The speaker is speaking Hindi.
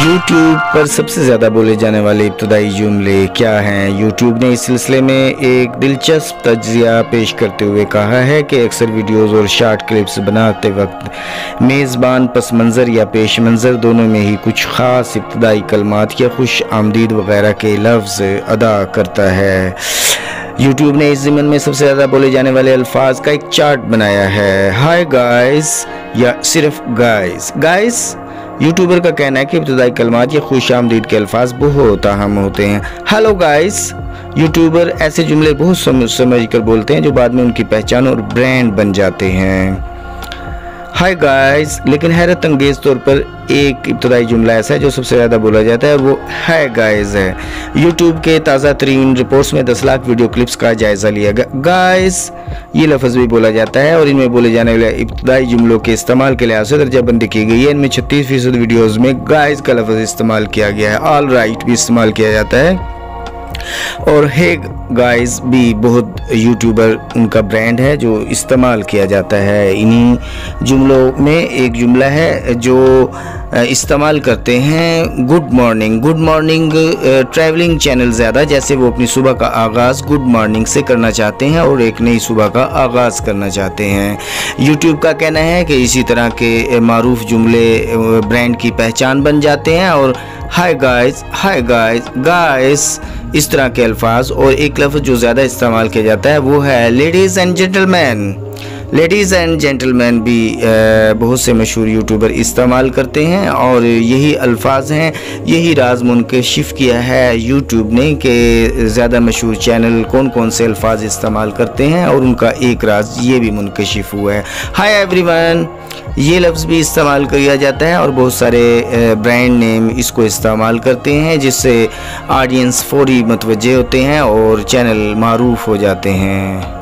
YouTube पर सबसे ज़्यादा बोले जाने वाले इब्तदाई जुमले क्या हैं? YouTube ने इस सिलसिले में एक दिलचस्प तज्ज़िया पेश करते हुए कहा है कि अक्सर वीडियोज़ और शॉर्ट क्लिप्स बनाते वक्त मेज़बान पस मंज़र या पेश मंज़र दोनों में ही कुछ ख़ास इब्तदाई कलमात या खुश आमदीद वगैरह के लफ्ज़ अदा करता है। YouTube ने इस ज़िमन में सबसे ज़्यादा बोले जाने वाले अल्फाज का एक चार्ट बनाया है। हाय गाइस या सिर्फ गाइस। यूट्यूबर का कहना है कि इब्तदाई कलमात या खुश आमदीद के अल्फाज बहुत अहम होते हैं। Hello guys. यूट्यूबर ऐसे जुमले बहुत समझ कर बोलते हैं जो बाद में उनकी पहचान और ब्रांड बन जाते हैं। हाय गाइस, लेकिन हैरत अंगेज तौर पर एक इब्तदाई जुमला ऐसा है जो सबसे ज़्यादा बोला जाता है, वो हाय गाइस है। यूट्यूब के ताज़ा तरीन रिपोर्ट्स में 10 लाख वीडियो क्लिप्स का जायज़ा लिया गया। गाइस ये लफ्ज़ भी बोला जाता है और इनमें बोले जाने वाले इब्तदाई जुमलों के इस्तेमाल के लिहाज से दर्जाबंदी की गई है। इनमें 36% वीडियोज़ में गाइस का लफ्ज़ इस्तेमाल किया गया है। ऑल राइट भी इस्तेमाल किया जाता है और हे गाइस भी बहुत यूट्यूबर उनका ब्रांड है जो इस्तेमाल किया जाता है। इन्हीं जुमलों में एक जुमला है जो इस्तेमाल करते हैं गुड मॉर्निंग ट्रैवलिंग चैनल ज़्यादा, जैसे वो अपनी सुबह का आगाज़ गुड मॉर्निंग से करना चाहते हैं और एक नई सुबह का आगाज़ करना चाहते हैं। यूट्यूब का कहना है कि इसी तरह के मारूफ जुमले ब्रांड की पहचान बन जाते हैं और हाय गाइस इस तरह के अल्फाज। और एक लफ्ज़ जो ज़्यादा इस्तेमाल किया जाता है वो है लेडीज़ एंड जेंटलमैन भी बहुत से मशहूर यूट्यूबर इस्तेमाल करते हैं और यही अल्फाज हैं, यही राज मुनकशिफ किया है यूट्यूब ने कि ज़्यादा मशहूर चैनल कौन कौन से अल्फाज इस्तेमाल करते हैं और उनका एक राज ये भी मुनकशिफ हुआ है। हाय एवरीवन ये लफ्ज़ भी इस्तेमाल किया जाता है और बहुत सारे ब्रांड नेम इसको इस्तेमाल करते हैं जिससे ऑडियंस फौरी मतवज्जे होते हैं और चैनल मारूफ हो जाते हैं।